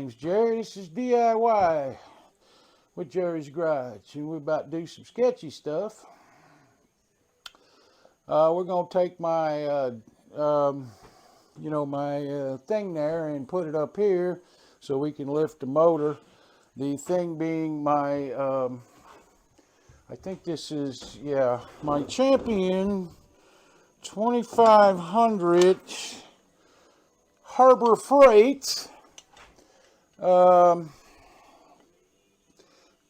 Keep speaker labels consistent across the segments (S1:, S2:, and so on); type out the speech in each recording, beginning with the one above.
S1: name's Jerry. This is DIY with Jerry's Garage, and we're about to do some sketchy stuff. We're gonna take my, my thing there and put it up here so we can lift the motor. The thing being my, I think this is, my Champion 2500 Harbor Freight.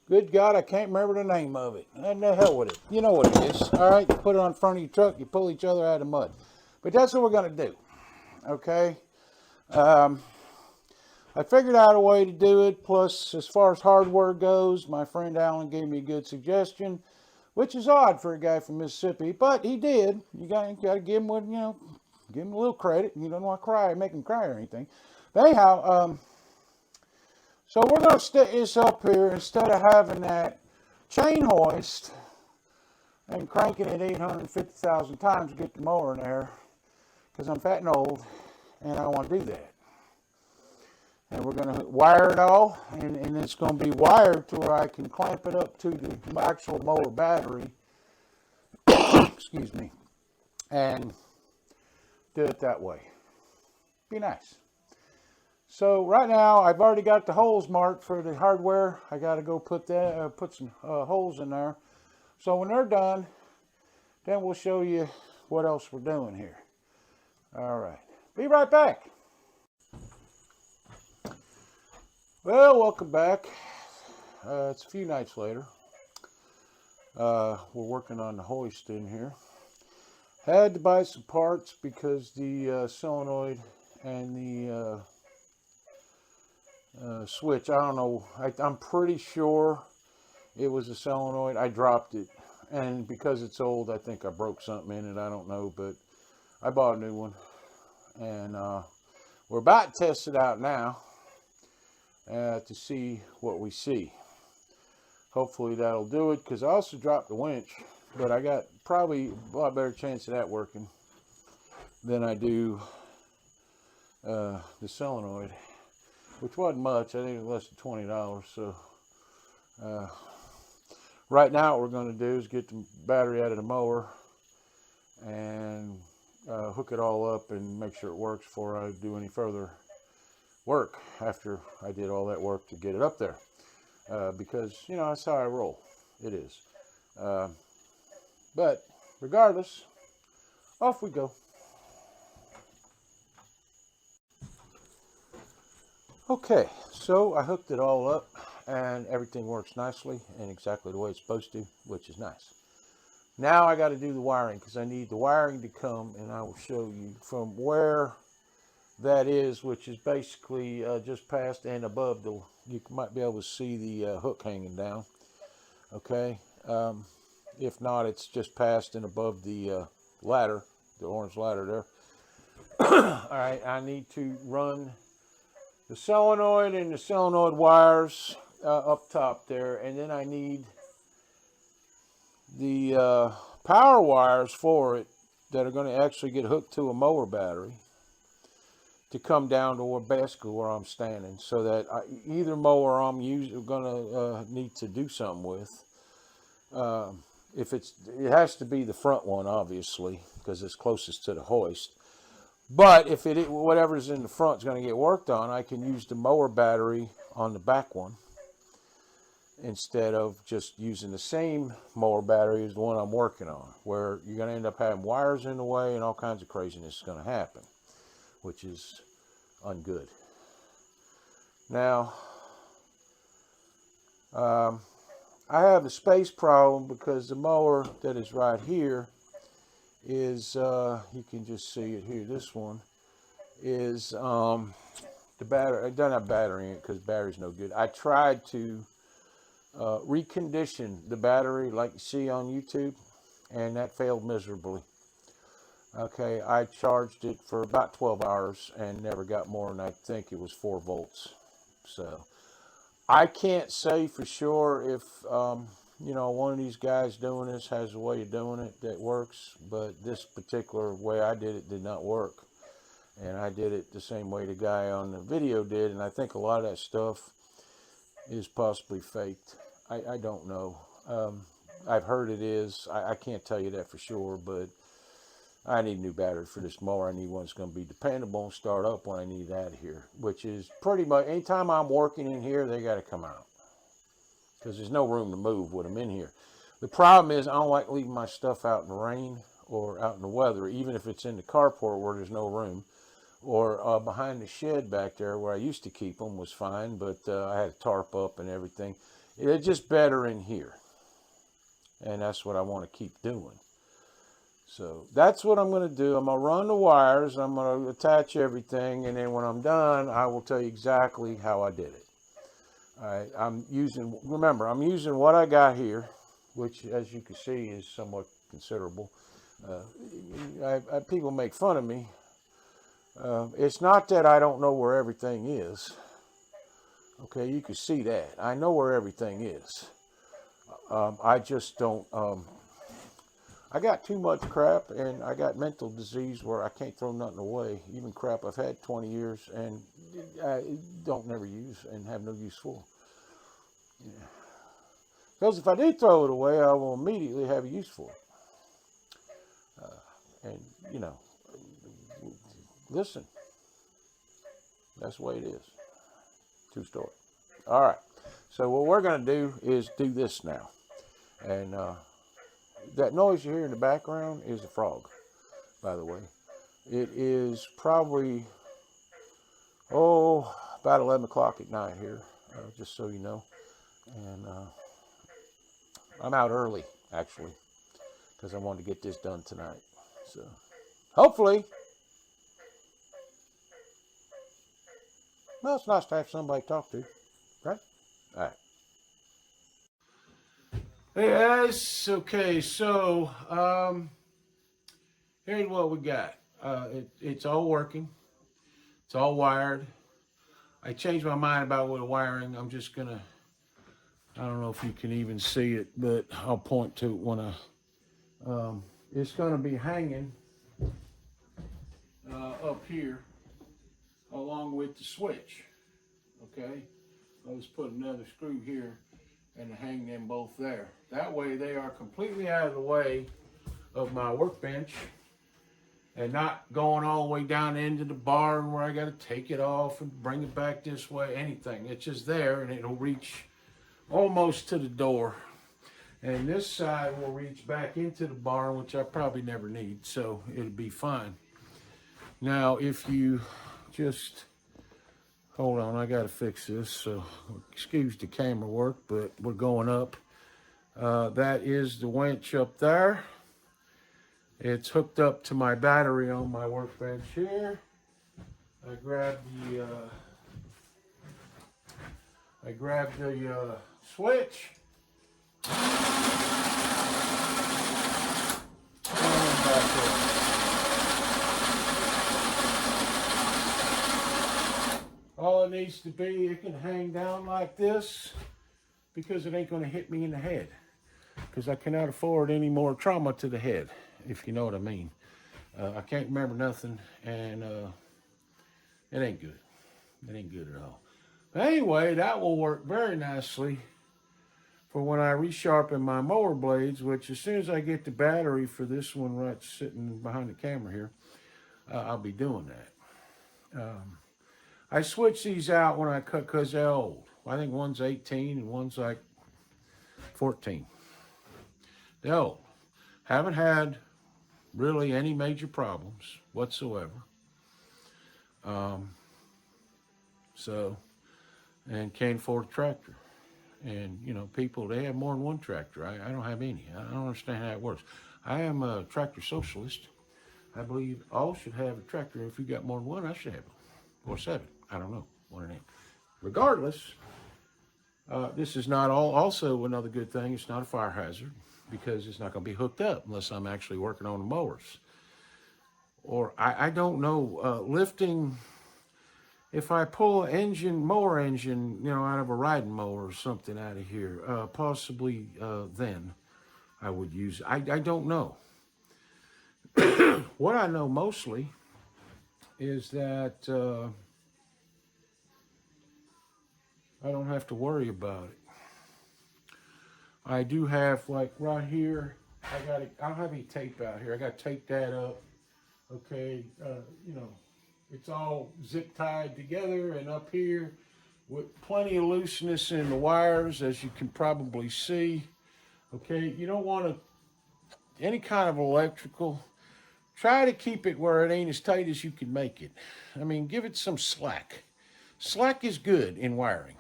S1: Good God, I can't remember the name of it. And the hell with it. You know what it is. All right, you put it on front of your truck, you pull each other out of the mud. But that's what we're going to do. Okay. I figured out a way to do it. Plus, as far as hardware goes, my friend Alan gave me a good suggestion, which is odd for a guy from Mississippi, but he did. You got to give him what, give him a little credit. You don't want to cry, make him cry or anything. But anyhow, so we're going to stick this up here instead of having that chain hoist and cranking it 850,000 times to get the mower in there, because I'm fat and old and I want to do that. And we're going to wire it all, and it's going to be wired to where I can clamp it up to the actual mower battery, excuse me, and do it that way. Be nice. So right now I've already got the holes marked for the hardware. I got to go put some holes in there. So when they're done, then we'll show you what else we're doing here. All right, be right back. Well, welcome back. It's a few nights later. We're working on the hoist in here. Had to buy some parts because the solenoid and the switch, I don't know, I'm pretty sure it was a solenoid. I dropped it, and because it's old, I think I broke something in it. I don't know, but I bought a new one, and we're about to test it out now to see what we see. Hopefully that'll do it, because I also dropped the winch, but I got probably a lot better chance of that working than I do the solenoid, which wasn't much. I think it was less than $20. So right now what we're going to do is get the battery out of the mower and hook it all up and make sure it works before I do any further work after I did all that work to get it up there, because that's how I roll. It is, but regardless, off we go. Okay, so I hooked it all up and everything works nicely and exactly the way it's supposed to, which is nice. Now I got to do the wiring, because I need the wiring to come, and I will show you from where that is, which is basically just past and above the, you might be able to see the hook hanging down. Okay, if not, it's just past and above the ladder, the orange ladder there. All right, I need to run the solenoid and the solenoid wires up top there, and then I need the power wires for it that are going to actually get hooked to a mower battery to come down to basically where I'm standing, so that either mower I'm going to need to do something with. If it has to be the front one, obviously, because it's closest to the hoist. But if whatever's in the front is going to get worked on, I can use the mower battery on the back one instead of just using the same mower battery as the one I'm working on, where you're going to end up having wires in the way and all kinds of craziness is going to happen, which is ungood. Now, I have a space problem because the mower that is right here is, you can just see it here, this one is the battery. It doesn't have battery in it because battery's no good. I tried to recondition the battery like you see on YouTube, and that failed miserably. Okay, I charged it for about 12 hours and never got more than, I think it was 4 volts. So I can't say for sure if one of these guys doing this has a way of doing it that works, but this particular way I did it did not work. And I did it the same way the guy on the video did, and I think a lot of that stuff is possibly faked. I don't know. I've heard it is. I can't tell you that for sure, but I need a new battery for this mower. I need one that's going to be dependable and start up when I need it out of here, which is pretty much anytime I'm working in here, they got to come out because there's no room to move with them in here. The problem is I don't like leaving my stuff out in the rain or out in the weather, even if it's in the carport where there's no room, or behind the shed back there where I used to keep them was fine, but I had a tarp up and everything. It's just better in here, and that's what I want to keep doing. So that's what I'm going to do. I'm going to run the wires, I'm going to attach everything, and then when I'm done, I will tell you exactly how I did it. All right, remember, I'm using what I got here, which as you can see is somewhat considerable. People make fun of me. It's not that I don't know where everything is. Okay, you can see that. I know where everything is. I just don't... I got too much crap, and I got mental disease where I can't throw nothing away. Even crap I've had 20 years and I don't never use and have no use for. Yeah. Because if I do throw it away, I will immediately have a use for it. And, you know, listen, that's the way it is. True story. All right. So what we're going to do is do this now. And that noise you hear in the background is a frog, by the way. It is probably, about 11 o'clock at night here, just so you know. And I'm out early, actually, because I wanted to get this done tonight. So hopefully, well, it's nice to have somebody to talk to, right? All right. Hey guys, okay, so here's what we got. It's all working. It's all wired. I changed my mind about the wiring. I'm just gonna, I don't know if you can even see it, but I'll point to it when I, it's gonna be hanging up here along with the switch, okay? I'll just put another screw here and hang them both there. That way they are completely out of the way of my workbench and not going all the way down into the barn where I got to take it off and bring it back this way, anything. It's just there and it'll reach almost to the door. And this side will reach back into the barn, which I probably never need, so it'll be fine. Now, if you just, hold on, I gotta fix this, so excuse the camera work, but we're going up. That is the winch up there. It's hooked up to my battery on my workbench here. I grabbed the switch. All it needs to be, it can hang down like this because it ain't going to hit me in the head. Because I cannot afford any more trauma to the head, if you know what I mean. I can't remember nothing, and it ain't good. It ain't good at all. But anyway, that will work very nicely for when I resharpen my mower blades, which as soon as I get the battery for this one right sitting behind the camera here, I'll be doing that. I switch these out when I cut because they're old. I think one's 18 and one's like 14. They're old. Haven't had really any major problems whatsoever. And can't afford a tractor. And, you know, people, they have more than one tractor. I don't have any. I don't understand how it works. I am a tractor socialist. I believe all should have a tractor. If you got more than one, I should have it. Or 7. I don't know. One of them. Regardless, this is not also another good thing. It's not a fire hazard because it's not going to be hooked up unless I'm actually working on the mowers. Or I don't know, lifting, if I pull an mower engine, you know, out of a riding mower or something out of here, possibly then I would use it. I don't know. What I know mostly is that I don't have to worry about it. I do have, like right here, I'll have a tape out here. I got to tape that up. Okay, you know, it's all zip tied together, and up here with plenty of looseness in the wires, as you can probably see. Okay, you don't want any kind of electrical. Try to keep it where it ain't as tight as you can make it. I mean, give it some slack. Slack is good in wiring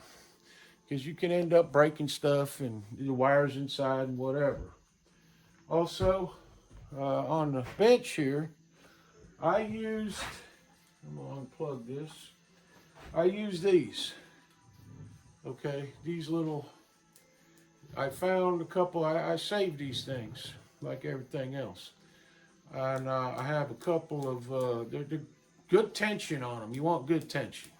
S1: because you can end up breaking stuff and the wires inside and whatever. Also, on the bench here, I used, I'm going to unplug this. I use these. Okay, these little, I found a couple, I saved these things like everything else. And I have a couple of, they're good tension on them. You want good tension.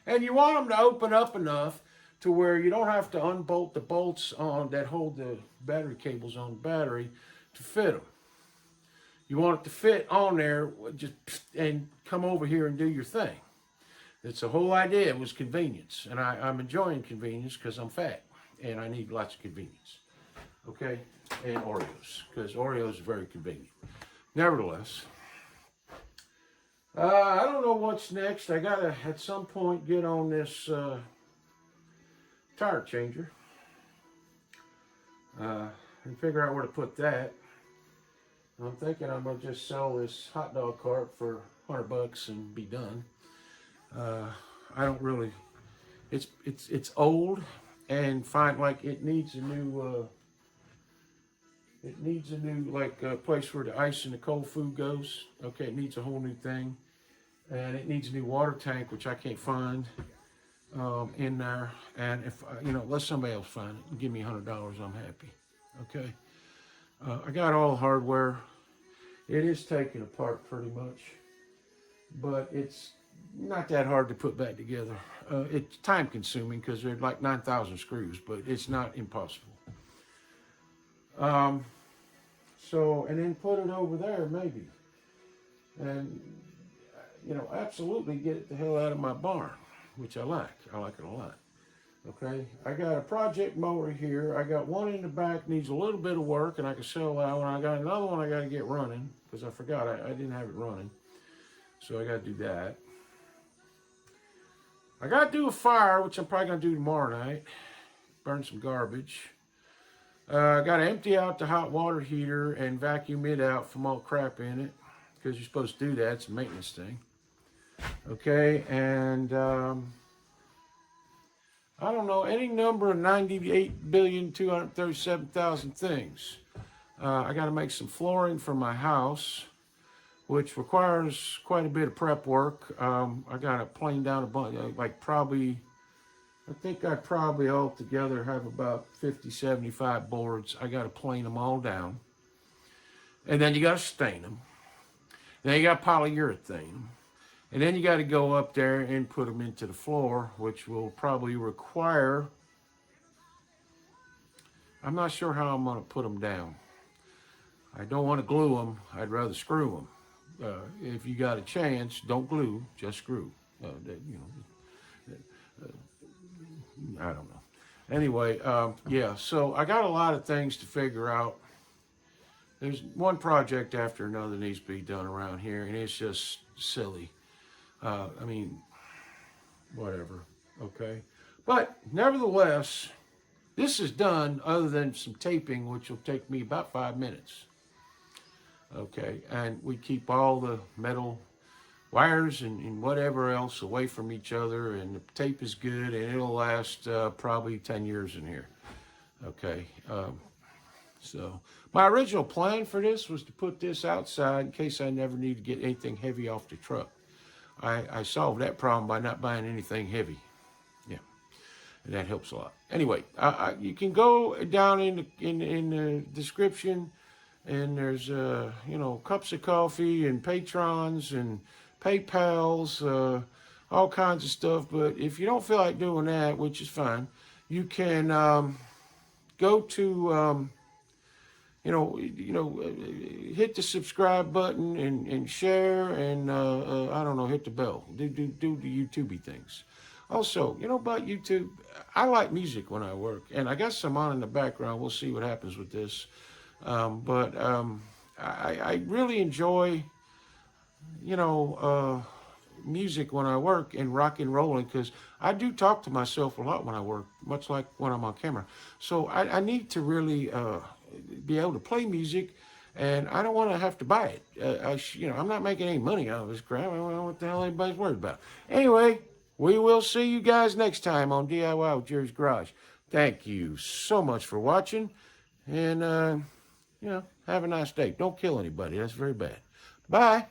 S1: And you want them to open up enough to where you don't have to unbolt the bolts on that hold the battery cables on the battery to fit them. You want it to fit on there just and come over here and do your thing. It's the whole idea. It was convenience. And I'm enjoying convenience because I'm fat and I need lots of convenience. Okay? And Oreos, because Oreos are very convenient. Nevertheless, I don't know what's next. I got to, at some point, get on this tire changer and figure out where to put that. I'm thinking I'm going to just sell this hot dog cart for $100 and be done. I don't really, it's old and find like it needs a new, like place where the ice and the cold food goes. Okay, it needs a whole new thing. And it needs a new water tank, which I can't find in there. And if, let somebody else find it and give me $100, I'm happy. Okay. I got all the hardware. It is taken apart pretty much, but it's not that hard to put back together. It's time consuming because there's like 9,000 screws, but it's not impossible. So, and then put it over there maybe. And, absolutely get it the hell out of my barn, which I like. I like it a lot. Okay, I got a project mower here. I got one in the back, needs a little bit of work, and I can sell that one. I got another one I got to get running, because I forgot I didn't have it running. So I got to do that. I got to do a fire, which I'm probably going to do tomorrow night. Burn some garbage. I got to empty out the hot water heater and vacuum it out from all crap in it, because you're supposed to do that. It's a maintenance thing. Okay, and I don't know, any number of 98,237,000 things. I got to make some flooring for my house, which requires quite a bit of prep work. I got to plane down a bunch, I think I probably altogether have about 50, 75 boards. I got to plane them all down. And then you got to stain them. Then you got to polyurethane them. And then you got to go up there and put them into the floor, which will probably require, I'm not sure how I'm going to put them down. I don't want to glue them. I'd rather screw them. If you got a chance, don't glue, just screw. I don't know. Anyway, yeah, so I got a lot of things to figure out. There's one project after another needs to be done around here, and it's just silly. Whatever, okay? But nevertheless, this is done other than some taping, which will take me about 5 minutes. Okay, and we keep all the metal wires and whatever else away from each other, and the tape is good, and it'll last probably 10 years in here. Okay, so my original plan for this was to put this outside in case I never need to get anything heavy off the truck. I solved that problem by not buying anything heavy. Yeah, and that helps a lot. Anyway, you can go down in the description, and there's cups of coffee and patrons and PayPals, all kinds of stuff. But if you don't feel like doing that, which is fine, you can go to hit the subscribe button and share and I don't know, hit the bell. Do the YouTubey things. Also, about YouTube, I like music when I work, and I got some on in the background. We'll see what happens with this. But I really enjoy, you know, music when I work and rock and rolling because I do talk to myself a lot when I work, much like when I'm on camera. So I need to really be able to play music, and I don't want to have to buy it. I'm not making any money out of this crap. I don't know what the hell anybody's worried about. Anyway, we will see you guys next time on DIY with Jerry's Garage. Thank you so much for watching, and have a nice day. Don't kill anybody. That's very bad. Bye.